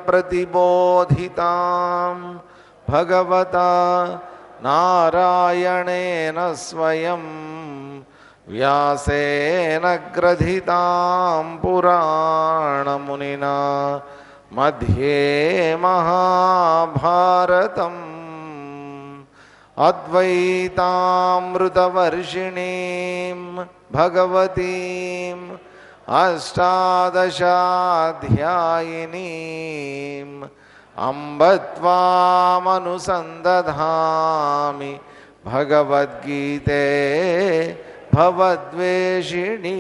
प्रतिबोधितां भगवता नारायणेन स्वयं व्यासेन ग्रथितां पुराणमुनिना मध्ये महाभारतम् अद्वैतामृतवर्षिणीं भगवतीम् अष्टादशाध्यायिनीम् अम्ब त्वामनुसन्दधामि भगवद्गीते भवद्वेषिणी।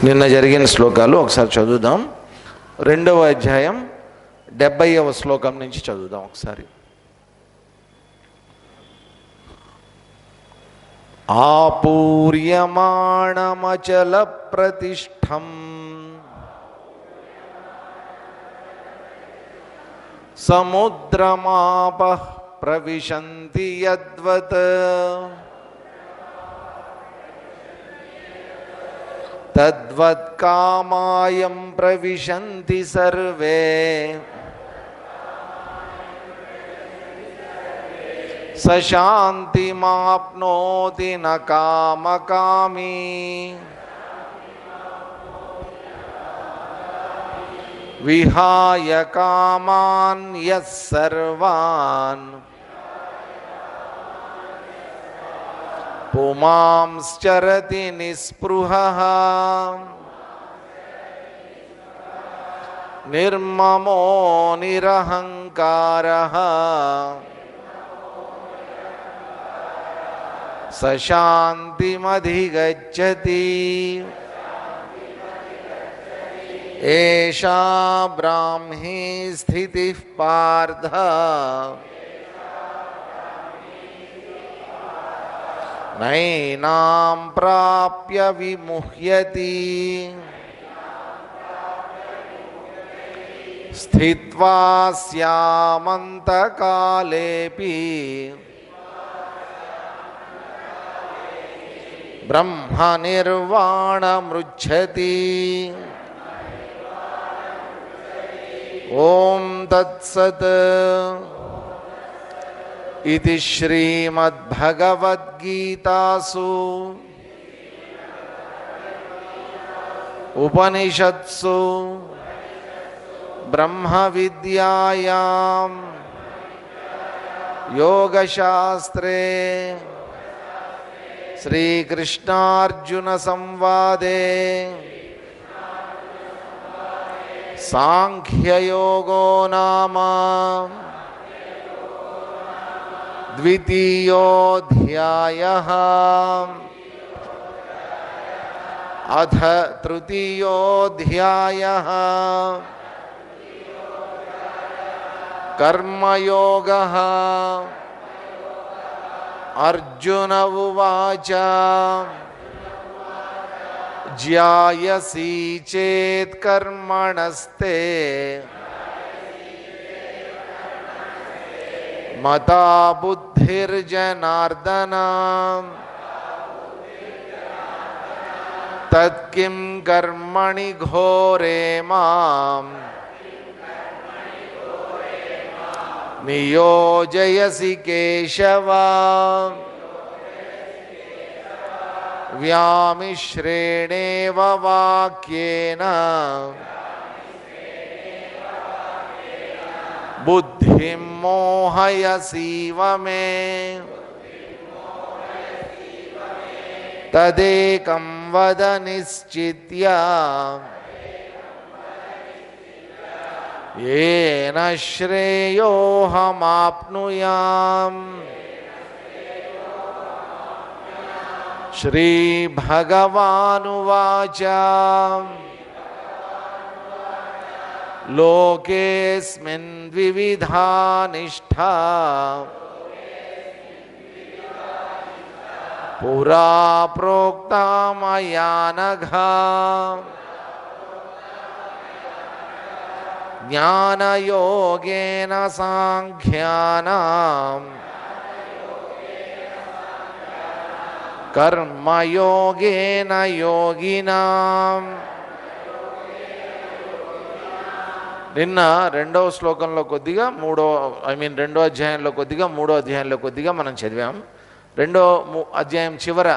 నిన్న జరిగిన శ్లోకాలు ఒకసారి చదువుదాం. 2వ అధ్యాయం 70వ శ్లోకం నుంచి చదువుదాం ఒకసారి. ఆపూర్యమాణమచల ప్రతిష్టం సముద్రమాపః ప్రవిశంతి యద్వత్ తద్వత్కామాయం ప్రవిశంతి సర్వే సశాంతిమాప్నోతి న కామకామీ విహాయ కామాన్ యః సర్వాన్ పుమాంశ్చరతి నిస్పృహః నిర్మమో నిరహంకారః సశాంతిమధిగచ్చతి. ఏషా బ్రాహ్మీ స్థితిః పార్థ నైనాం ప్రాప్య విముహ్యతి స్థిత్వా స్యామంతకాలేపి బ్రహ్మనిర్వాణమృచ్ఛతి. ఓం తత్సత్. इति श्रीमद्भगवद्गीतासु उपनिषत्सु ब्रह्मविद्यायां योगशास्त्रे श्रीकृष्णार्जुनसंवादे सांख्ययोगो नाम द्वितीयोऽध्यायः. अथ तृतीयोऽध्यायः कर्मयोगः. अर्जुन उवाच ज्यायसि चेत् कर्मणस्ते मता बुद्धिर्जनार्दन तत्किं कर्मणि घोरे मां नियोजयसि केशव व्यामिश्रेणेव वाक्येन बुद्धिं मोहयसीव मे तदेकं वद निश्चित्य येन श्रेयोऽहमाप्नुयाम्. श्रीभगवानुवाच లోకేస్మిన్ ద్వివిధా నిష్ఠా పురా ప్రోక్తా మయా నఘ జ్ఞానయోగేన సాంఖ్యానాం కర్మయోగేన యోగినాం. నిన్న రెండవ శ్లోకంలో కొద్దిగా రెండో అధ్యాయంలో కొద్దిగా మూడో అధ్యాయంలో కొద్దిగా మనం చదివాం. రెండో అధ్యాయం చివర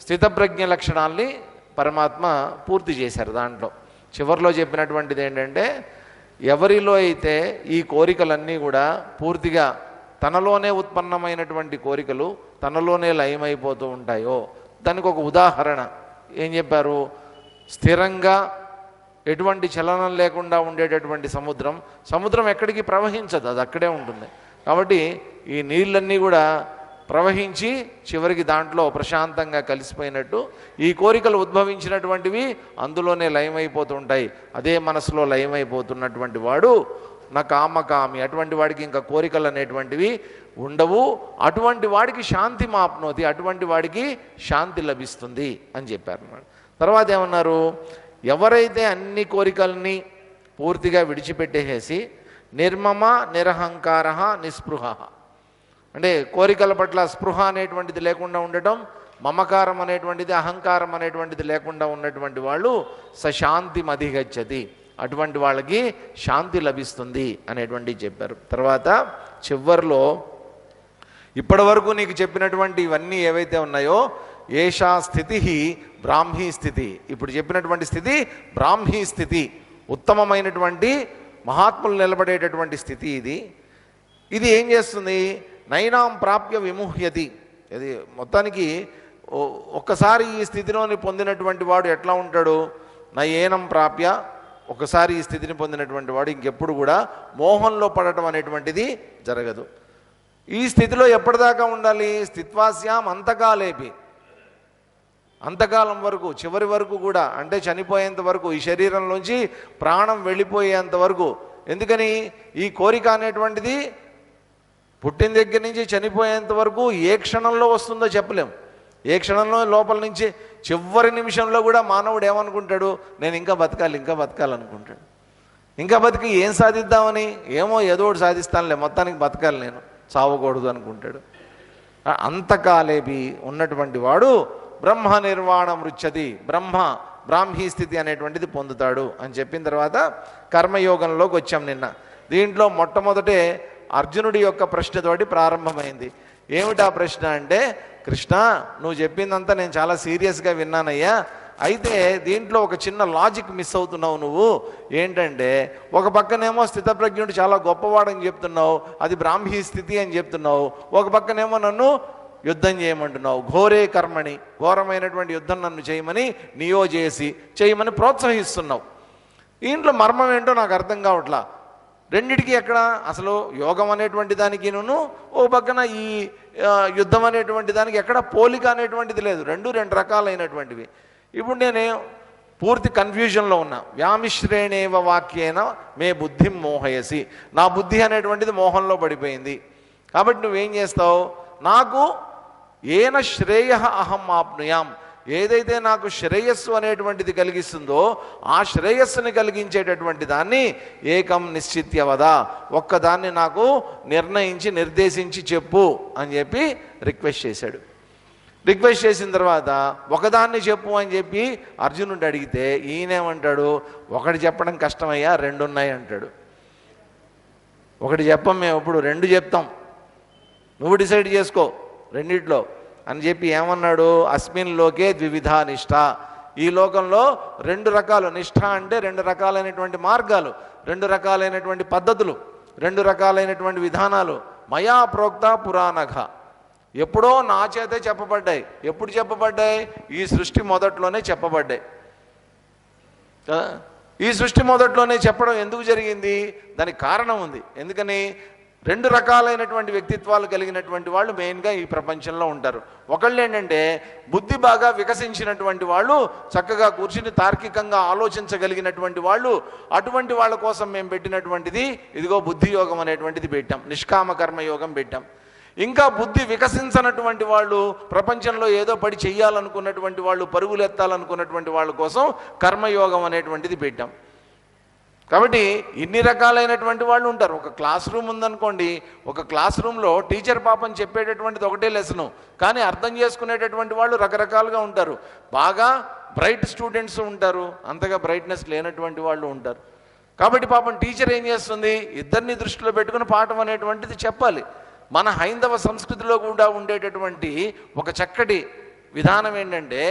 స్థితప్రజ్ఞ లక్షణాల్ని పరమాత్మ పూర్తి చేశారు. దాంట్లో చివరిలో చెప్పినటువంటిది ఏంటంటే, ఎవరిలో అయితే ఈ కోరికలన్నీ కూడా పూర్తిగా తనలోనే ఉత్పన్నమైనటువంటి కోరికలు తనలోనే లయమైపోతూ ఉంటాయో దానికి ఒక ఉదాహరణ ఏం చెప్పారు? స్థిరంగా ఎటువంటి చలనం లేకుండా ఉండేటటువంటి సముద్రం ఎక్కడికి ప్రవహించదు, అది అక్కడే ఉంటుంది. కాబట్టి ఈ నీళ్ళన్నీ కూడా ప్రవహించి చివరికి దాంట్లో ప్రశాంతంగా కలిసిపోయినట్టు ఈ కోరికలు ఉద్భవించినటువంటివి అందులోనే లయమైపోతుంటాయి. అదే మనసులో లయమైపోతున్నటువంటి వాడు నా కామకామి, అటువంటి వాడికి ఇంకా కోరికలు అనేటువంటివి ఉండవు. అటువంటి వాడికి శాంతి మాప్నోతి, అటువంటి వాడికి శాంతి లభిస్తుంది అని చెప్పారు. తర్వాత ఏమన్నారు? ఎవరైతే అన్ని కోరికల్ని పూర్తిగా విడిచిపెట్టేసి నిర్మమ నిరహంకార నిస్పృహ, అంటే కోరికల పట్ల స్పృహ అనేటువంటిది లేకుండా ఉండటం, మమకారం అనేటువంటిది అహంకారం అనేటువంటిది లేకుండా ఉన్నటువంటి వాళ్ళు సశాంతి మధిగచ్చతి, అటువంటి వాళ్ళకి శాంతి లభిస్తుంది అనేటువంటిది చెప్పారు. తర్వాత చివరిలో ఇప్పటి వరకు నీకు చెప్పినటువంటి ఇవన్నీ ఏవైతే ఉన్నాయో ఏషా స్థితి బ్రాహ్మీ స్థితి, ఇప్పుడు చెప్పినటువంటి స్థితి బ్రాహ్మీ స్థితి, ఉత్తమమైనటువంటి మహాత్ములు నిలబడేటటువంటి స్థితి ఇది ఏం చేస్తుంది? నైనాం ప్రాప్య విముహ్యతి. ఇది మొత్తానికి ఒక్కసారి ఈ స్థితిలోని పొందినటువంటి వాడు ఎట్లా ఉంటాడు? నయేనం ప్రాప్య, ఒకసారి ఈ స్థితిని పొందినటువంటి వాడు ఇంకెప్పుడు కూడా మోహంలో పడటం అనేటువంటిది జరగదు. ఈ స్థితిలో ఎప్పటిదాకా ఉండాలి? స్థిత్వాస్యాం అంతకాలేపి, అంతకాలం వరకు, చివరి వరకు కూడా, అంటే చనిపోయేంత వరకు, ఈ శరీరంలోంచి ప్రాణం వెళ్ళిపోయేంత వరకు. ఎందుకని? ఈ కోరిక అనేటువంటిది పుట్టిన దగ్గర నుంచి చనిపోయేంత వరకు ఏ క్షణంలో వస్తుందో చెప్పలేం. ఏ క్షణంలో లోపల నుంచి చివరి నిమిషంలో కూడా మానవుడు ఏమనుకుంటాడు? నేను ఇంకా బతకాలనుకుంటాడు. ఇంకా బతికి ఏం సాధిద్దామని, ఏమో ఏదో ఒకటి సాధిస్తానులే, మొత్తానికి బతకాలి, నేను చావకూడదు అనుకుంటాడు. అంతకాలేపి ఉన్నటువంటి వాడు బ్రహ్మ నిర్వాణం రుచ్యతి, బ్రాహ్మీ స్థితి అనేటువంటిది పొందుతాడు అని చెప్పిన తర్వాత కర్మయోగంలోకి వచ్చాం నిన్న. దీంట్లో మొట్టమొదటే అర్జునుడి యొక్క ప్రశ్నతోటి ప్రారంభమైంది. ఏమిటా ప్రశ్న అంటే, కృష్ణ నువ్వు చెప్పిందంతా నేను చాలా సీరియస్గా విన్నానయ్యా, అయితే దీంట్లో ఒక చిన్న లాజిక్ మిస్ అవుతున్నావు నువ్వు. ఏంటంటే, ఒక పక్కనేమో స్థితప్రజ్ఞుడు చాలా గొప్పవాడని చెప్తున్నావు, అది బ్రాహ్మీ స్థితి అని చెప్తున్నావు. ఒక పక్కనేమో నన్ను యుద్ధం చేయమంటున్నావు, ఘోరే కర్మని, ఘోరమైనటువంటి యుద్ధం నన్ను చేయమని ప్రోత్సహిస్తున్నావు. దీంట్లో మర్మం ఏంటో నాకు అర్థం కావట్లా. రెండిటికి ఎక్కడ అసలు యోగం అనేటువంటి దానికి ఓ పక్కన ఈ యుద్ధం అనేటువంటి దానికి ఎక్కడ పోలిక అనేటువంటిది లేదు. రెండు రకాలైనటువంటివి. ఇప్పుడు నేను పూర్తి కన్ఫ్యూజన్లో ఉన్నా. వ్యామిశ్రేణేవ వాక్యేన మే బుద్ధిం మోహయసి, నా బుద్ధి అనేటువంటిది మోహంలో పడిపోయింది. కాబట్టి నువ్వేం చేస్తావు? నాకు ఏన శ్రేయ అహం ఆప్నుయాం, ఏదైతే నాకు శ్రేయస్సు అనేటువంటిది కలిగిస్తుందో ఆ శ్రేయస్సుని కలిగించేటటువంటి దాన్ని ఏకం నిశ్చిత్యవద, ఒక్కదాన్ని నాకు నిర్దేశించి చెప్పు అని చెప్పి రిక్వెస్ట్ చేశాడు. రిక్వెస్ట్ చేసిన తర్వాత ఒకదాన్ని చెప్పు అని చెప్పి అర్జునుడు అడిగితే ఈయనేమంటాడు? ఒకటి చెప్పడం కష్టమయ్యా, రెండు ఉన్నాయి అంటాడు. ఒకటి చెప్పం మేము, ఇప్పుడు రెండు చెప్తాం, నువ్వు డిసైడ్ చేసుకో రెండిట్లో అని చెప్పి ఏమన్నాడు? అస్మిన్ లోకే ద్వివిధా నిష్ఠ, ఈ లోకంలో రెండు రకాలు. నిష్ఠ అంటే రెండు రకాలైనటువంటి మార్గాలు, రెండు రకాలైనటువంటి పద్ధతులు, రెండు రకాలైనటువంటి విధానాలు. మయా ప్రోక్త పురాణఘ, ఎప్పుడో నా చేతే చెప్పబడ్డాయి. ఎప్పుడు చెప్పబడ్డాయి? ఈ సృష్టి మొదట్లోనే చెప్పబడ్డాయి. ఈ సృష్టి మొదట్లోనే చెప్పడం ఎందుకు జరిగింది? దానికి కారణం ఉంది. ఎందుకని? రెండు రకాలైనటువంటి వ్యక్తిత్వాలు కలిగినటువంటి వాళ్ళు మెయిన్గా ఈ ప్రపంచంలో ఉంటారు. ఒకళ్ళు ఏంటంటే బుద్ధి బాగా వికసించినటువంటి వాళ్ళు, చక్కగా కూర్చుని తార్కికంగా ఆలోచించగలిగినటువంటి వాళ్ళు. అటువంటి వాళ్ళ కోసం మేము పెట్టినటువంటిది ఇదిగో బుద్ధి యోగం అనేటువంటిది పెట్టాం, నిష్కామ కర్మయోగం పెట్టాం. ఇంకా బుద్ధి వికసించనటువంటి వాళ్ళు, ప్రపంచంలో ఏదో పడి చెయ్యాలనుకున్నటువంటి వాళ్ళు, పరుగులు ఎత్తాలనుకున్నటువంటి వాళ్ళ కోసం కర్మయోగం అనేటువంటిది పెట్టాం. కాబట్టి ఇన్ని రకాలైనటువంటి వాళ్ళు ఉంటారు. ఒక క్లాస్ రూమ్ ఉందనుకోండి, ఒక క్లాస్ రూమ్లో టీచర్ పాపం చెప్పేటటువంటిది ఒకటే లెసను, కానీ అర్థం చేసుకునేటటువంటి వాళ్ళు రకరకాలుగా ఉంటారు. బాగా బ్రైట్ స్టూడెంట్స్ ఉంటారు, అంతగా బ్రైట్నెస్ లేనటువంటి వాళ్ళు ఉంటారు. కాబట్టి పాపం టీచర్ ఏం చేస్తుంది, ఇద్దరిని దృష్టిలో పెట్టుకుని పాఠం అనేటువంటిది చెప్పాలి. మన హైందవ సంస్కృతిలో కూడా ఉండేటటువంటి ఒక చక్కటి విధానం ఏంటంటే,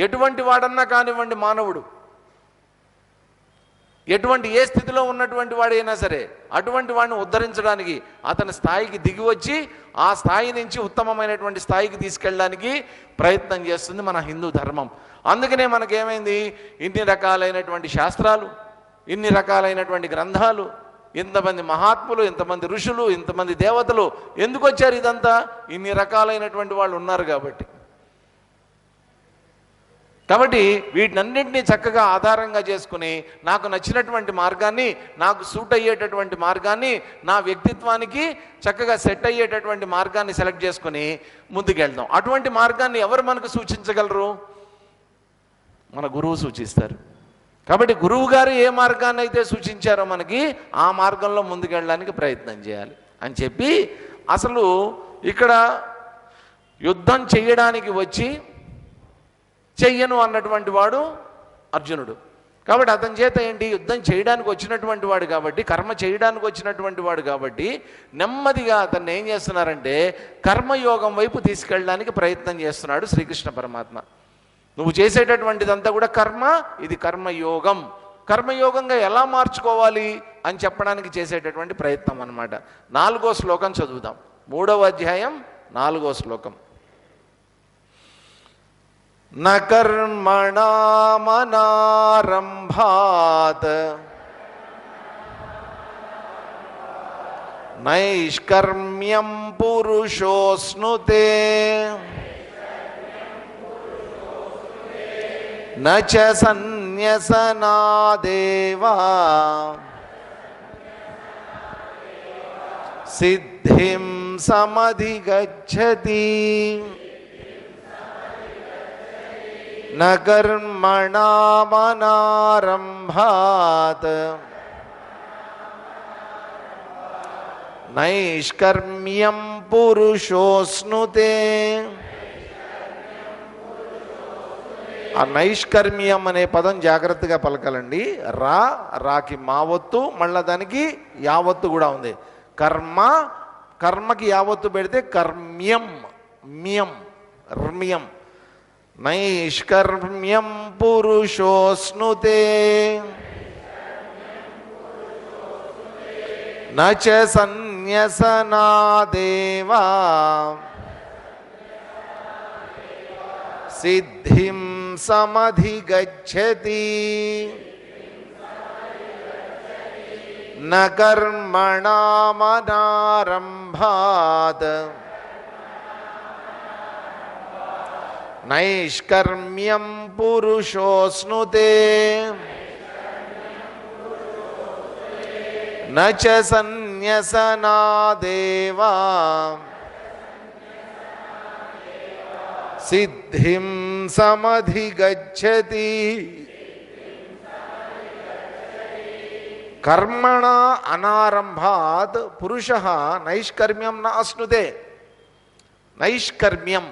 ఎటువంటి వాడన్నా కానివ్వండి మానవుడు, ఎటువంటి ఏ స్థితిలో ఉన్నటువంటి వాడైనా సరే అటువంటి వాడిని ఉద్ధరించడానికి, అతని స్థాయికి దిగి వచ్చి ఆ స్థాయి నుంచి ఉత్తమమైనటువంటి స్థాయికి తీసుకెళ్ళడానికి ప్రయత్నం చేస్తుంది మన హిందూ ధర్మం. అందుకనే మనకేమైంది, ఇన్ని రకాలైనటువంటి శాస్త్రాలు, ఇన్ని రకాలైనటువంటి గ్రంథాలు, ఇంతమంది మహాత్ములు, ఇంతమంది ఋషులు, ఇంతమంది దేవతలు ఎందుకు వచ్చారు? ఇదంతా ఇన్ని రకాలైనటువంటి వాళ్ళు ఉన్నారు కాబట్టి. కాబట్టి వీటినన్నింటినీ చక్కగా ఆధారంగా చేసుకుని నాకు నచ్చినటువంటి మార్గాన్ని, నాకు సూట్ అయ్యేటటువంటి మార్గాన్ని, నా వ్యక్తిత్వానికి చక్కగా సెట్ అయ్యేటటువంటి మార్గాన్ని సెలెక్ట్ చేసుకుని ముందుకెళ్దాం. అటువంటి మార్గాన్ని ఎవరు మనకు సూచించగలరు? మన గురువు సూచిస్తారు. కాబట్టి గురువు గారు ఏ మార్గాన్ని అయితే సూచించారో మనకి ఆ మార్గంలో ముందుకెళ్ళడానికి ప్రయత్నం చేయాలి అని చెప్పి, అసలు ఇక్కడ యుద్ధం చెయ్యడానికి వచ్చి చెయ్యను అన్నటువంటి వాడు అర్జునుడు. కాబట్టి అతని చేత ఏంటి, యుద్ధం చేయడానికి వచ్చినటువంటి వాడు కాబట్టి, కర్మ చేయడానికి వచ్చినటువంటి వాడు కాబట్టి నెమ్మదిగా అతన్ని ఏం చేస్తున్నారంటే కర్మయోగం వైపు తీసుకెళ్ళడానికి ప్రయత్నం చేస్తున్నాడు శ్రీకృష్ణ పరమాత్మ. నువ్వు చేసేటటువంటిదంతా కూడా కర్మ, ఇది కర్మయోగం. కర్మయోగంగా ఎలా మార్చుకోవాలి అని చెప్పడానికి చేసేటటువంటి ప్రయత్నం అన్నమాట. 4వ శ్లోకం చదువుదాం. 3వ అధ్యాయం 4వ శ్లోకం. న కర్మణా మనారంభాత్ నైష్కర్మ్యం పురుషోస్నుతే న చ సన్యసనాదేవా సిద్ధిం సమధిగచ్చతి. న కర్మణా మనారంభాత్ నైష్కర్మ్యం పురుషోస్నుతే. ఆ నైష్కర్మ్యం అనే పదం జాగ్రత్తగా పలకాలండి. రాకి మావత్తు, మళ్ళా దానికి యావత్తు కూడా ఉంది. కర్మకి యావత్తు పెడితే కర్మ్యం, మ్యం, ర్మ్యం. నైష్కర్మ్యం పురుషోస్నుతే న చ సన్యసనాదేవా సిద్ధిం సమధిగచ్చతి. న కర్మణా మనారంభాత్ నైష్కర్మ్యం పురుషోస్నుతే న చ సన్యసనాదేవా సిద్ధిం సమధిగచ్చతి. కర్మణ అనారంభాత్ పురుషః నైష్కర్మ్యం న అశ్నుతే. నైష్కర్మ్యం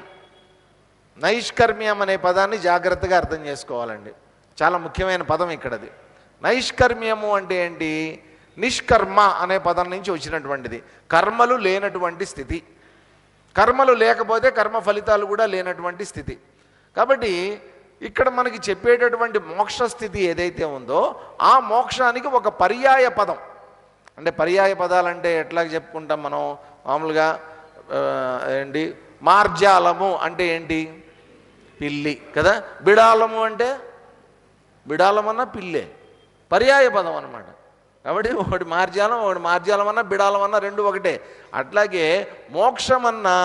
అనే పదాన్ని జాగ్రత్తగా అర్థం చేసుకోవాలండి. చాలా ముఖ్యమైన పదం ఇక్కడది. నైష్కర్మ్యము అంటే ఏంటి? నిష్కర్మ అనే పదం నుంచి వచ్చినటువంటిది. కర్మలు లేనటువంటి స్థితి. కర్మలు లేకపోతే కర్మ ఫలితాలు కూడా లేనటువంటి స్థితి. కాబట్టి ఇక్కడ మనకి చెప్పేటటువంటి మోక్ష స్థితి ఏదైతే ఉందో ఆ మోక్షానికి ఒక పర్యాయ పదం. అంటే పర్యాయ పదాలంటే ఎట్లా చెప్పుకుంటాం మనం మామూలుగా ఏంటి? మార్జాలము అంటే ఏంటి? పిల్లి కదా. బిడాలము అంటే బిడాలమన్నా పిల్లే, పర్యాయ పదం అన్నమాట. కాబట్టి ఒకటి మార్జాలం అన్నా బిడాలం అన్నా రెండు ఒకటే. అట్లాగే మోక్షం అన్నా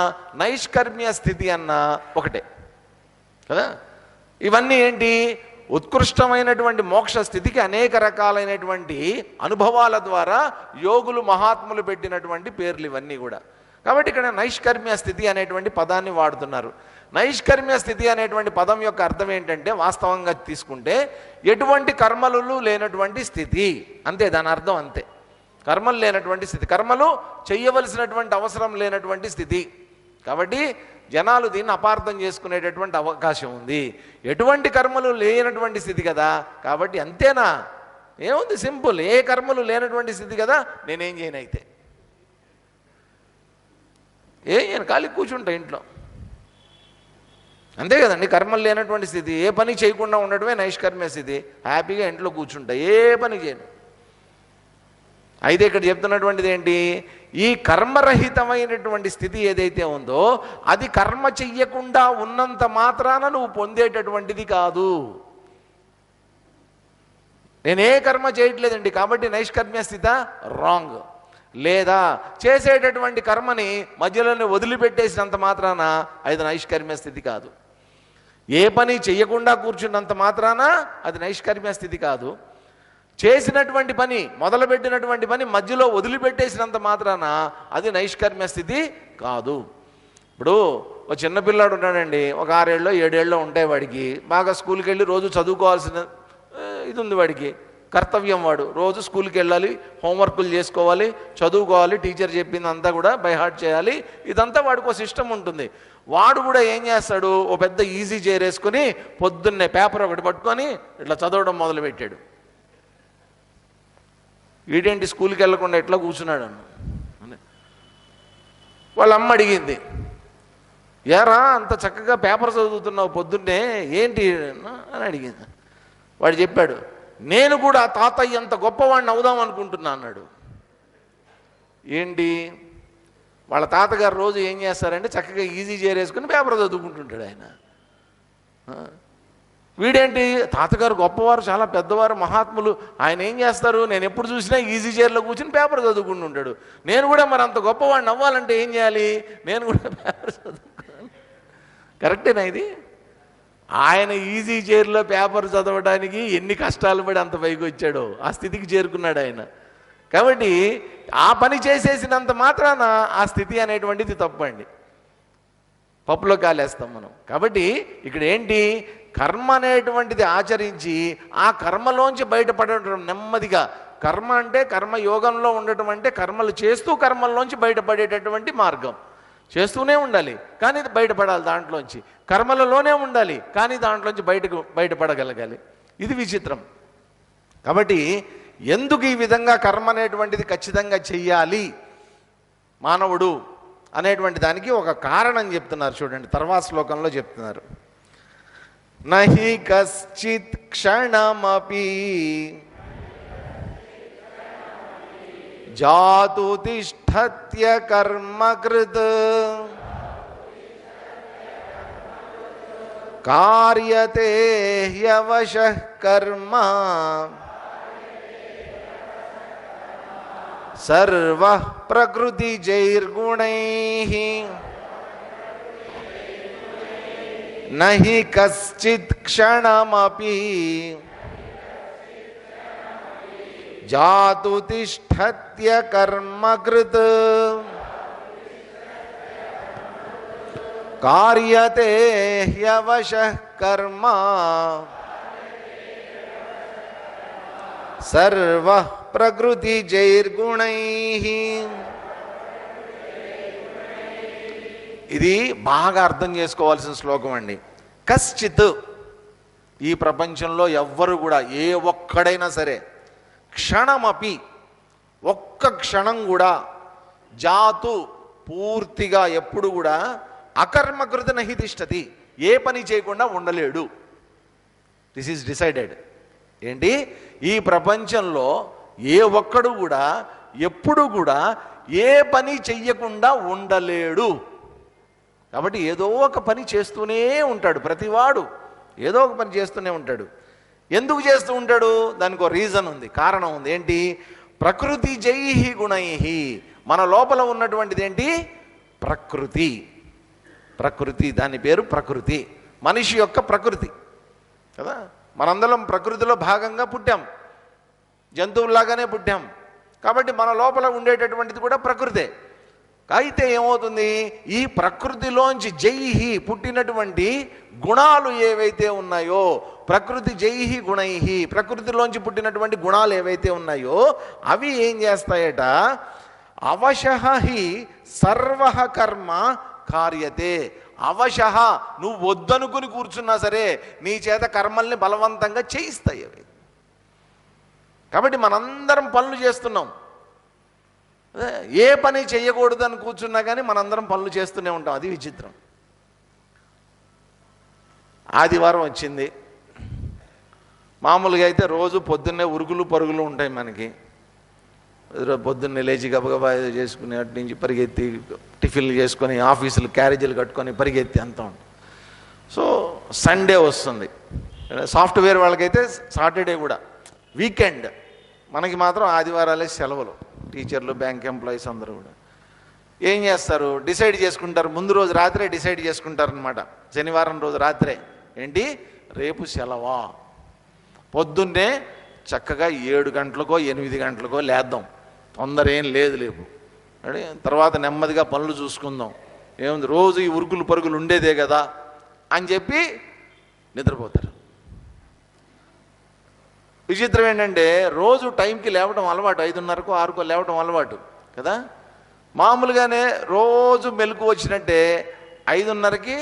నైష్కర్మ్య స్థితి అన్నా ఒకటే కదా. ఇవన్నీ ఏంటి? ఉత్కృష్టమైనటువంటి మోక్ష స్థితికి అనేక రకాలైనటువంటి అనుభవాల ద్వారా యోగులు మహాత్ములు పెట్టినటువంటి పేర్లు ఇవన్నీ కూడా. కాబట్టి ఇక్కడ నైష్కర్మ్య స్థితి అనేటువంటి పదాన్ని వాడుతున్నారు. నైష్కర్మ్య స్థితి అనేటువంటి పదం యొక్క అర్థం ఏంటంటే, వాస్తవంగా తీసుకుంటే ఎటువంటి కర్మలు లేనటువంటి స్థితి, అంతే దాని అర్థం, అంతే. కర్మలు లేనటువంటి స్థితి, కర్మలు చెయ్యవలసినటువంటి అవసరం లేనటువంటి స్థితి. కాబట్టి జనాలు దీన్ని అపార్థం చేసుకునేటటువంటి అవకాశం ఉంది. ఎటువంటి కర్మలు లేనటువంటి స్థితి కదా, కాబట్టి అంతేనా, ఏముంది, సింపుల్, ఏ కర్మలు లేనటువంటి స్థితి కదా, నేనేం చేయను, అయితే ఏం చేయను, ఖాళీ కూర్చుంటా ఇంట్లో, అంతే కదండి. కర్మలు లేనటువంటి స్థితి, ఏ పని చేయకుండా ఉండటమే నైష్కర్మ్య స్థితి. హ్యాపీగా ఇంట్లో కూర్చుంటా, ఏ పని చేయను. అయితే ఇక్కడ చెప్తున్నటువంటిది ఏంటి? ఈ కర్మరహితమైనటువంటి స్థితి ఏదైతే ఉందో అది కర్మ చెయ్యకుండా ఉన్నంత మాత్రాన నువ్వు పొందేటటువంటిది కాదు. నేనే కర్మ చేయట్లేదండి కాబట్టి నైష్కర్మ్య స్థిత, రాంగ్. లేదా చేసేటటువంటి కర్మని మధ్యలోనే వదిలిపెట్టేసినంత మాత్రాన అది నైష్కర్మ్య స్థితి కాదు. ఏ పని చెయ్యకుండా కూర్చున్నంత మాత్రాన అది నైష్కర్మ్య స్థితి కాదు. చేసినటువంటి పని, మొదలుపెట్టినటువంటి పని మధ్యలో వదిలిపెట్టేసినంత మాత్రాన అది నైష్కర్మ్య స్థితి కాదు. ఇప్పుడు ఒక చిన్నపిల్లాడు ఉన్నాడండి, ఒక 6 ఏళ్ళో 7 ఏళ్ళో ఉంటాయి, వాడికి బాగా స్కూల్కి వెళ్ళి రోజు చదువుకోవాల్సిన ఇది ఉంది, వాడికి కర్తవ్యం, వాడు రోజు స్కూల్కి వెళ్ళాలి, హోంవర్కులు చేసుకోవాలి, చదువుకోవాలి, టీచర్ చెప్పింది అంతా కూడా బై హార్ట్ చేయాలి, ఇదంతా వాడికి ఒక సిస్టమ్ ఉంటుంది. వాడు కూడా ఏం చేస్తాడు, ఓ పెద్ద ఈజీ చేరేసుకొని పొద్దున్నే పేపర్ ఒకటి పట్టుకొని ఇట్లా చదవడం మొదలుపెట్టాడు. వీడేంటి స్కూల్కి వెళ్ళకుండా ఎట్లా కూర్చున్నాడు అన్న. వాళ్ళ అమ్మ అడిగింది, ఏరా అంత చక్కగా పేపర్ చదువుతున్నావు పొద్దున్నే ఏంటి అని అడిగింది. వాడు చెప్పాడు, నేను కూడా తాతయ్య అంత గొప్పవాడిని అవుదాం అనుకుంటున్నా అన్నాడు. ఏంటి, వాళ్ళ తాతగారు రోజు ఏం చేస్తారంటే చక్కగా ఈజీ చేరేసుకుని పేపర్ చదువుకుంటుంటాడు ఆయన. వీడేంటి, తాతగారు గొప్పవారు, చాలా పెద్దవారు, మహాత్ములు, ఆయన ఏం చేస్తారు, నేను ఎప్పుడు చూసినా ఈజీ చైర్లో కూర్చుని పేపర్ చదువుకుంటూ ఉంటాడు. నేను కూడా మరి అంత గొప్పవాడిని అవ్వాలంటే ఏం చేయాలి, నేను కూడా పేపర్ చదువుకోవాలి. కరెక్టేనా ఇది? ఆయన ఈజీ చైర్లో పేపర్ చదవడానికి ఎన్ని కష్టాలు పడి అంత పైకి వచ్చాడో, ఆ స్థితికి చేరుకున్నాడు ఆయన. కాబట్టి ఆ పని చేసేసినంత మాత్రాన ఆ స్థితి అనేటువంటిది తప్పండి, పప్పులో కాలేస్తాం మనం. కాబట్టి ఇక్కడ ఏంటి, కర్మ అనేటువంటిది ఆచరించి ఆ కర్మలోంచి బయటపడటం నెమ్మదిగా. కర్మ అంటే కర్మయోగంలో ఉండటం అంటే కర్మలు చేస్తూ కర్మల్లోంచి బయటపడేటటువంటి మార్గం. చేస్తూనే ఉండాలి కానీ బయటపడాలి, దాంట్లోంచి కర్మలలోనే ఉండాలి కానీ దాంట్లోంచి బయటపడగలగాలి. ఇది విచిత్రం. కాబట్టి ఎందుకు ఈ విధంగా కర్మ అనేటువంటిది ఖచ్చితంగా చెయ్యాలి మానవుడు అనేటువంటి దానికి ఒక కారణం చెప్తున్నారు. చూడండి, తర్వాత శ్లోకంలో చెప్తున్నారు, నహి కశ్చిత్ క్షణమపి జాతు తిష్ఠత్య కర్మకృత్ కార్యతే హ్యవశః కర్మ సర్వః ప్రకృతిజైర్గుణైః నహి కశ్చిత్ క్షణమపి జాతు తిష్ఠత్య కర్మకృత్ కార్యతే హ్యవశః కర్మ సర్వః ప్రకృతిజైర్గుణైః. ఇది బాగా అర్థం చేసుకోవాల్సిన శ్లోకం అండి. కశ్చిత్, ఈ ప్రపంచంలో ఎవ్వరు కూడా, ఏ ఒక్కడైనా సరే, క్షణమపి, ఒక్క క్షణం కూడా, జాతు పూర్తిగా ఎప్పుడు కూడా, అకర్మకృత నహి తిష్టతి, ఏ పని చేయకుండా ఉండలేడు. This is decided. ఏంటి, ఈ ప్రపంచంలో ఏ ఒక్కడు కూడా ఎప్పుడు కూడా ఏ పని చెయ్యకుండా ఉండలేడు. కాబట్టి ఏదో ఒక పని చేస్తూనే ఉంటాడు, ప్రతివాడు ఏదో ఒక పని చేస్తూనే ఉంటాడు. ఎందుకు చేస్తూ ఉంటాడు, దానికి ఒక రీజన్ ఉంది, కారణం ఉంది. ఏంటి, ప్రకృతి జైహి గుణైహి, మన లోపల ఉన్నటువంటిది ఏంటి? ప్రకృతి. ప్రకృతి, దాని పేరు ప్రకృతి, మనిషి యొక్క ప్రకృతి కదా. మనందరం ప్రకృతిలో భాగంగా పుట్టాం, జంతువుల్లాగానే పుట్టాం. కాబట్టి మన లోపల ఉండేటటువంటిది కూడా ప్రకృతే. అయితే ఏమవుతుంది, ఈ ప్రకృతిలోంచి జైహి పుట్టినటువంటి గుణాలు ఏవైతే ఉన్నాయో, ప్రకృతి జైహి గుణైహి, ప్రకృతిలోంచి పుట్టినటువంటి గుణాలు ఏవైతే ఉన్నాయో అవి ఏం చేస్తాయట, అవశః హి సర్వః కర్మ కార్యతే. అవశః, నువ్వు వద్దనుకుని కూర్చున్నా సరే నీ చేత కర్మల్ని బలవంతంగా చేయిస్తాయి అవి. కాబట్టి మనందరం పనులు చేస్తున్నాం, ఏ పని చేయకూడదు అని కూర్చున్నా కానీ మనందరం పనులు చేస్తూనే ఉంటాం. అది విచిత్రం. ఆదివారం వచ్చింది, మామూలుగా అయితే రోజు పొద్దున్నే ఉరుకులు పరుగులు ఉంటాయి మనకి. పొద్దున్నే లేచి గబగబా చేసుకుని అటు నుంచి పరిగెత్తి టిఫిన్లు చేసుకొని ఆఫీసులు క్యారేజీలు కట్టుకొని పరిగెత్తి అంతా ఉంటుంది. సో సండే వస్తుంది, సాఫ్ట్వేర్ వాళ్ళకైతే సాటర్డే కూడా వీకెండ్, మనకి మాత్రం ఆదివారాలే సెలవులు. టీచర్లు, బ్యాంక్ ఎంప్లాయీస్ అందరూ కూడా ఏం చేస్తారు, డిసైడ్ చేసుకుంటారు, ముందు రోజు రాత్రే డిసైడ్ చేసుకుంటారనమాట. శనివారం రోజు రాత్రే ఏంటి, రేపు సెలవా, పొద్దున్నే చక్కగా 7 గంటలకో 8 గంటలకో లేద్దాం, తొందర ఏం లేదు లేపు, తర్వాత నెమ్మదిగా పనులు చూసుకుందాం, ఏముంది రోజు ఈ ఉరుకులు పరుగులు ఉండేదే కదా అని చెప్పి నిద్రపోతారు. విచిత్రం ఏంటంటే రోజు టైంకి లేవడం అలవాటు, 5:30కో 6కో లేవడం అలవాటు కదా. మామూలుగానే రోజు మెలకు వచ్చినట్టే 5:30కి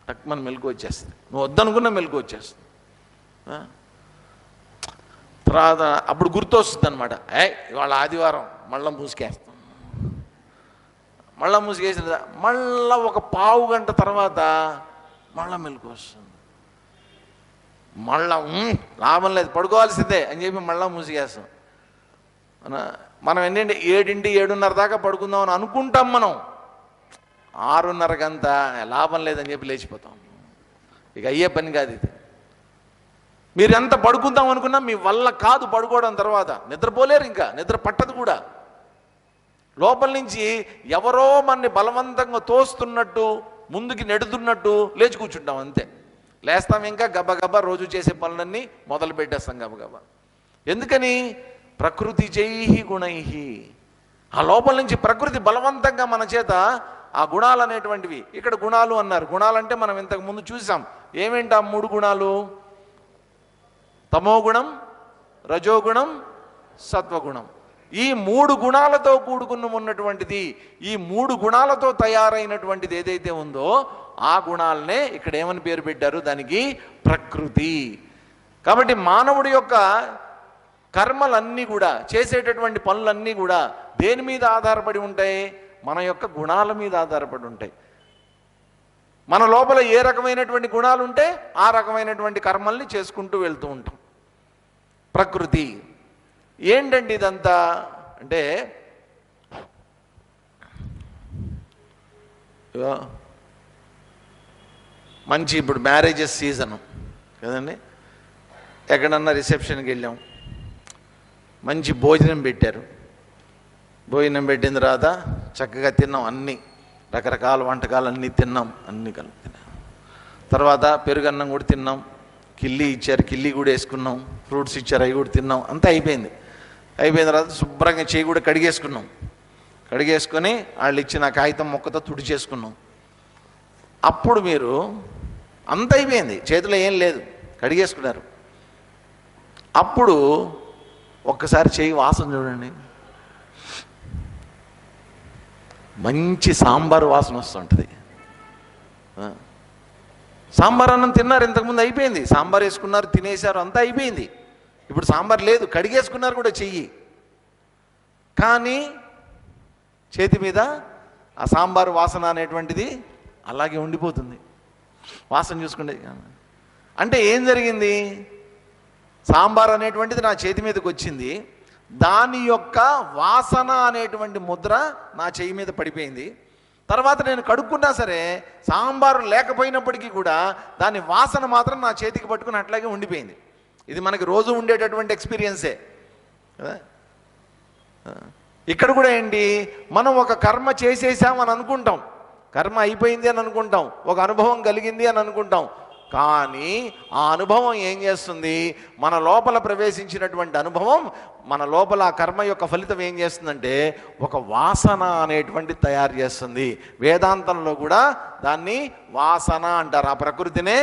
టక్మని మెలకు వచ్చేస్తుంది, నువ్వు వద్దనుకున్న మెలకు వచ్చేస్తుంది. తర్వాత అప్పుడు గుర్తొస్తుంది అనమాట, ఇవాళ ఆదివారం మళ్ళీ మూసుకేస్తాం, మళ్ళీ మూసుకేసిన మళ్ళీ ఒక పావు గంట తర్వాత మళ్ళీ మెలకు వస్తుంది, మళ్ళా లాభం లేదు పడుకోవాల్సిందే అని చెప్పి మళ్ళీ మూసిగేస్తాం. మనం ఏంటంటే 7 7:30 దాకా పడుకుందామని అనుకుంటాం, మనం 6:30కంతా లాభం లేదని చెప్పి లేచిపోతాం. ఇక అయ్యే పని కాదు ఇది. మీరు ఎంత పడుకుందాం అనుకున్నా మీ వల్ల కాదు పడుకోవడం, తర్వాత నిద్రపోలేరు, ఇంకా నిద్ర పట్టదు కూడా. లోపల నుంచి ఎవరో మనని బలవంతంగా తోస్తున్నట్టు ముందుకి నెడుతున్నట్టు లేచి కూర్చుంటాం, అంతే. లేస్తాం, ఇంకా గబగబా రోజు చేసే పనులన్నీ మొదలు పెట్టేస్తాం గబగబా. ఎందుకని? ప్రకృతి జైహి గుణైహి, ఆ లోపల నుంచి ప్రకృతి బలవంతంగా మన చేత ఆ గుణాలు అనేటువంటివి, ఇక్కడ గుణాలు అన్నారు. గుణాలంటే మనం ఇంతకు ముందు చూసాం, ఏమేంటి ఆ 3 గుణాలు, తమోగుణం, రజోగుణం, సత్వగుణం. ఈ 3 గుణాలతో కూడుకుని ఉన్నటువంటిది, ఈ 3 గుణాలతో తయారైనటువంటిది ఏదైతే ఉందో ఆ గుణాలనే ఇక్కడ ఏమని పేరు పెట్టారు, దానికి ప్రకృతి. కాబట్టి మానవుడి యొక్క కర్మలన్నీ కూడా, చేసేటటువంటి పనులన్నీ కూడా దేని మీద ఆధారపడి ఉంటాయి, మన యొక్క గుణాల మీద ఆధారపడి ఉంటాయి. మన లోపల ఏ రకమైనటువంటి గుణాలు ఉంటే ఆ రకమైనటువంటి కర్మల్ని చేసుకుంటూ వెళ్తూ ఉంటాం. ప్రకృతి ఏంటండి ఇదంతా అంటే, మంచి ఇప్పుడు మ్యారేజెస్ సీజను కదండి, ఎక్కడన్నా రిసెప్షన్కి వెళ్ళాం, మంచి భోజనం పెట్టారు, భోజనం పెట్టిన తర్వాత చక్కగా తిన్నాం, అన్నీ రకరకాల వంటకాలు అన్నీ తిన్నాం, అన్నీ కలిపి తిన్నాం. తర్వాత పెరుగన్నం కూడా తిన్నాం, కిల్లి ఇచ్చారు, కిల్లి కూడా వేసుకున్నాం, ఫ్రూట్స్ ఇచ్చారు, అవి కూడా తిన్నాం, అంతా అయిపోయింది. అయిపోయిన తర్వాత శుభ్రంగా చేయి కూడా కడిగేసుకున్నాం, కడిగేసుకొని వాళ్ళు ఇచ్చిన కాగితం మొక్కతో తుడిచేసుకున్నాం. అప్పుడు మీరు అంత అయిపోయింది, చేతిలో ఏం లేదు, కడిగేసుకున్నారు. అప్పుడు ఒక్కసారి చేయి వాసన చూడండి, మంచి సాంబార్ వాసన వస్తుంటుంది. సాంబార్ అన్నం తిన్నారు, ఇంతకుముందు అయిపోయింది, సాంబార్ వేసుకున్నారు, తినేశారు, అంతా అయిపోయింది. ఇప్పుడు సాంబార్ లేదు, కడిగేసుకున్నారు కూడా చెయ్యి, కానీ చేతి మీద ఆ సాంబార్ వాసన అనేటువంటిది అలాగే ఉండిపోతుంది. వాసన చూసుకుంటే అంటే ఏం జరిగింది, సాంబార్ అనేటువంటిది నా చేతి మీదకి వచ్చింది, దాని యొక్క వాసన అనేటువంటి ముద్ర నా చేయి మీద పడిపోయింది. తర్వాత నేను కడుక్కున్నా సరే సాంబారు లేకపోయినప్పటికీ కూడా దాని వాసన మాత్రం నా చేతికి పట్టుకుని అట్లాగే ఉండిపోయింది. ఇది మనకి రోజు ఉండేటటువంటి ఎక్స్పీరియన్సే. కదా. ఇక్కడ కూడా ఏంటి, మనం ఒక కర్మ చేసేసామని అనుకుంటాం, కర్మ అయిపోయింది అని అనుకుంటాం, ఒక అనుభవం కలిగింది అని అనుకుంటాం. కానీ ఆ అనుభవం ఏం చేస్తుంది, మన లోపల ప్రవేశించినటువంటి అనుభవం మన లోపల ఆ కర్మ యొక్క ఫలితం ఏం చేస్తుందంటే ఒక వాసన అనేటువంటి తయారు చేస్తుంది. వేదాంతంలో కూడా దాన్ని వాసన అంటారు, ఆ ప్రకృతినే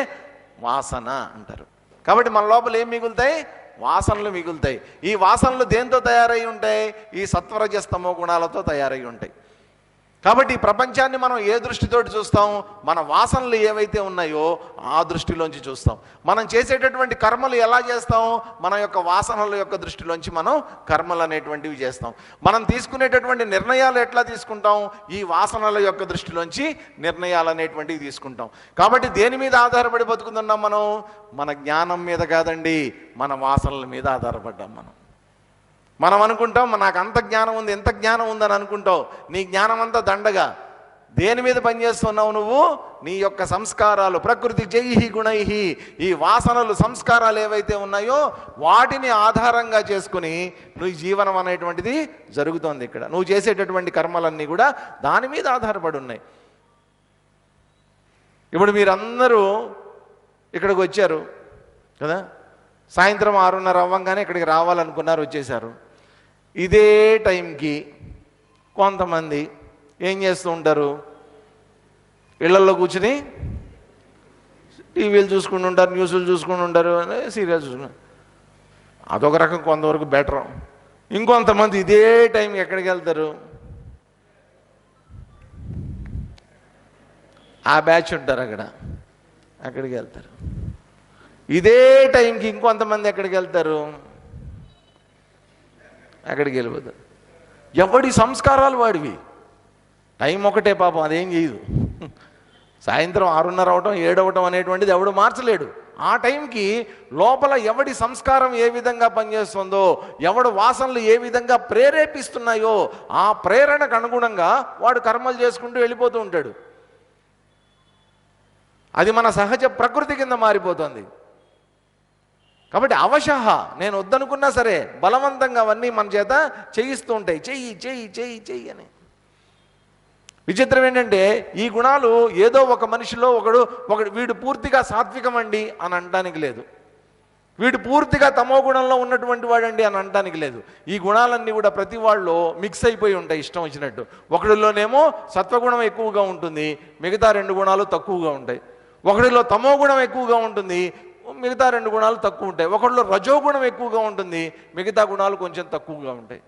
వాసన అంటారు. కాబట్టి మన లోపల ఏం మిగులుతాయి, వాసనలు మిగులుతాయి. ఈ వాసనలు దేంతో తయారై ఉంటాయి, ఈ సత్వరజస్తమో గుణాలతో తయారై ఉంటాయి. కాబట్టి ఈ ప్రపంచాన్ని మనం ఏ దృష్టితోటి చూస్తాం, మన వాసనలు ఏవైతే ఉన్నాయో ఆ దృష్టిలోంచి చూస్తాం. మనం చేసేటటువంటి కర్మలు ఎలా చేస్తాం, మన యొక్క వాసనల యొక్క దృష్టిలోంచి మనం కర్మలు అనేటువంటివి చేస్తాం. మనం తీసుకునేటటువంటి నిర్ణయాలు ఎట్లా తీసుకుంటాం, ఈ వాసనల యొక్క దృష్టిలోంచి నిర్ణయాలు అనేటువంటివి తీసుకుంటాం. కాబట్టి దేని మీద ఆధారపడి బతుకుతున్నాం మనం, మన జ్ఞానం మీద కాదండి, మన వాసనల మీద ఆధారపడ్డాం. మనం అనుకుంటాం నాకు అంత జ్ఞానం ఉంది, ఎంత జ్ఞానం ఉందని అనుకుంటావు. నీ జ్ఞానం అంతా దండగా. దేని మీద పనిచేస్తున్నావు నువ్వు, నీ యొక్క సంస్కారాలు. ప్రకృతి జైహి గుణైహి, ఈ వాసనలు సంస్కారాలు ఏవైతే ఉన్నాయో వాటిని ఆధారంగా చేసుకుని నువ్వు జీవనం అనేటువంటిది జరుగుతోంది. ఇక్కడ నువ్వు చేసేటటువంటి కర్మలన్నీ కూడా దాని మీద ఆధారపడి ఉన్నాయి. ఇప్పుడు మీరందరూ ఇక్కడికి వచ్చారు కదా, సాయంత్రం 6:30 అవ్వంగానే ఇక్కడికి రావాలనుకున్నారు, వచ్చేసారు. ఇదే టైంకి కొంతమంది ఏం చేస్తూ ఉంటారు, ఇళ్లలో కూర్చుని టీవీలు చూసుకుంటూ ఉంటారు, న్యూస్లు చూసుకుంటూ ఉంటారు, సీరియల్స్ చూసుకుంటారు. అదొక రకం, కొంతవరకు బెటర్. ఇంకొంతమంది ఇదే టైం ఎక్కడికి వెళ్తారు, ఆ బ్యాచ్ ఉంటారు అక్కడికి వెళ్తారు. ఇదే టైంకి ఇంకొంతమంది ఎక్కడికి వెళ్తారు, అక్కడికి వెళ్ళిపోతారు. ఎవడి సంస్కారాలు వాడివి. టైం ఒకటే పాపం, అదేం చేయదు. సాయంత్రం 6:30 అవటం 7 అవటం అనేటువంటిది ఎవడు మార్చలేడు. ఆ టైంకి లోపల ఎవడి సంస్కారం ఏ విధంగా పనిచేస్తుందో, ఎవడు వాసనలు ఏ విధంగా ప్రేరేపిస్తున్నాయో ఆ ప్రేరణకు అనుగుణంగా వాడు కర్మలు చేసుకుంటూ వెళ్ళిపోతూ ఉంటాడు. అది మన సహజ ప్రకృతి కింద మారిపోతుంది. కాబట్టి అవశః నేను వద్దనుకున్నా సరే బలవంతంగా అవన్నీ మన చేత చేయిస్తూ ఉంటాయి. చెయ్యి చెయ్యి చెయ్యి చెయ్యి అని. విచిత్రం ఏంటంటే ఈ గుణాలు ఏదో ఒక మనిషిలో ఒకడు వీడు పూర్తిగా సాత్వికం అండి అని అనడానికి లేదు, వీడు పూర్తిగా తమో గుణంలో ఉన్నటువంటి వాడండి అని అనడానికి లేదు. ఈ గుణాలన్నీ కూడా ప్రతి వాళ్ళలో మిక్స్ అయిపోయి ఉంటాయి ఇష్టం వచ్చినట్టు. ఒకడిలోనేమో సత్వగుణం ఎక్కువగా ఉంటుంది, మిగతా 2 గుణాలు తక్కువగా ఉంటాయి. ఒకడిలో తమో గుణం ఎక్కువగా ఉంటుంది, మిగతా 2 గుణాలు తక్కువ ఉంటాయి. ఒకడిలో రజోగుణం ఎక్కువగా ఉంటుంది, మిగతా గుణాలు కొంచెం తక్కువగా ఉంటాయి.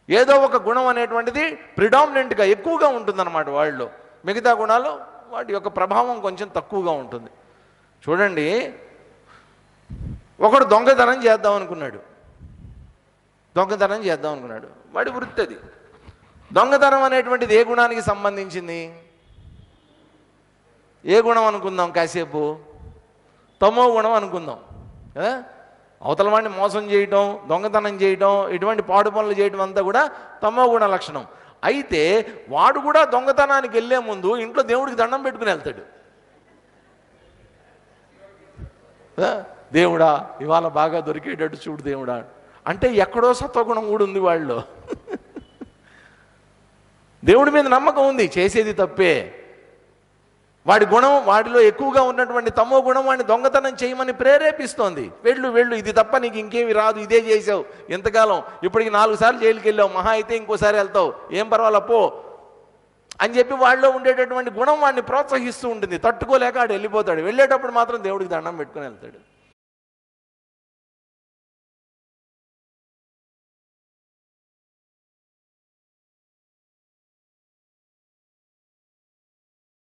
ఏదో ఒక గుణం అనేటువంటిది ప్రిడామినెంట్గా ఎక్కువగా ఉంటుందన్నమాట వాళ్ళలో, మిగతా గుణాలు వాటి యొక్క ప్రభావం కొంచెం తక్కువగా ఉంటుంది. చూడండి, ఒకడు దొంగతనం చేద్దాం అనుకున్నాడు, వాడి వృత్తి అది. దొంగతనం అనేటువంటిది ఏ గుణానికి సంబంధించింది, ఏ గుణం అనుకుందాం కాసేపు, తమో గుణం అనుకుందాం కదా. అవతల వాడిని మోసం చేయటం, దొంగతనం చేయటం, ఇటువంటి పాడు పనులు చేయటం అంతా కూడా తమో గుణ లక్షణం. అయితే వాడు కూడా దొంగతనానికి వెళ్ళే ముందు ఇంట్లో దేవుడికి దండం పెట్టుకుని వెళ్తాడు. దేవుడా ఇవాళ బాగా దొరికేటట్టు చూడు దేవుడా అంటే ఎక్కడో సత్వగుణం కూడా ఉంది వాళ్ళలో. దేవుడి మీద నమ్మకం ఉంది, చేసేది తప్పే. వాడి గుణం, వాడిలో ఎక్కువగా ఉన్నటువంటి తమో గుణం వాడిని దొంగతనం చేయమని ప్రేరేపిస్తోంది. వెళ్ళు ఇది తప్ప నీకు ఇంకేమి రాదు, ఇదే చేసావు ఎంతకాలం, ఇప్పటికి 4 సార్లు జైలుకి వెళ్ళావు, మహా అయితే ఇంకోసారి వెళ్తావు, ఏం పర్వాలా పో అని చెప్పి వాళ్ళలో ఉండేటటువంటి గుణం వాడిని ప్రోత్సహిస్తూ ఉంటుంది. తట్టుకోలేక ఆడు వెళ్ళిపోతాడు. వెళ్ళేటప్పుడు మాత్రం దేవుడికి దండం పెట్టుకుని వెళ్తాడు.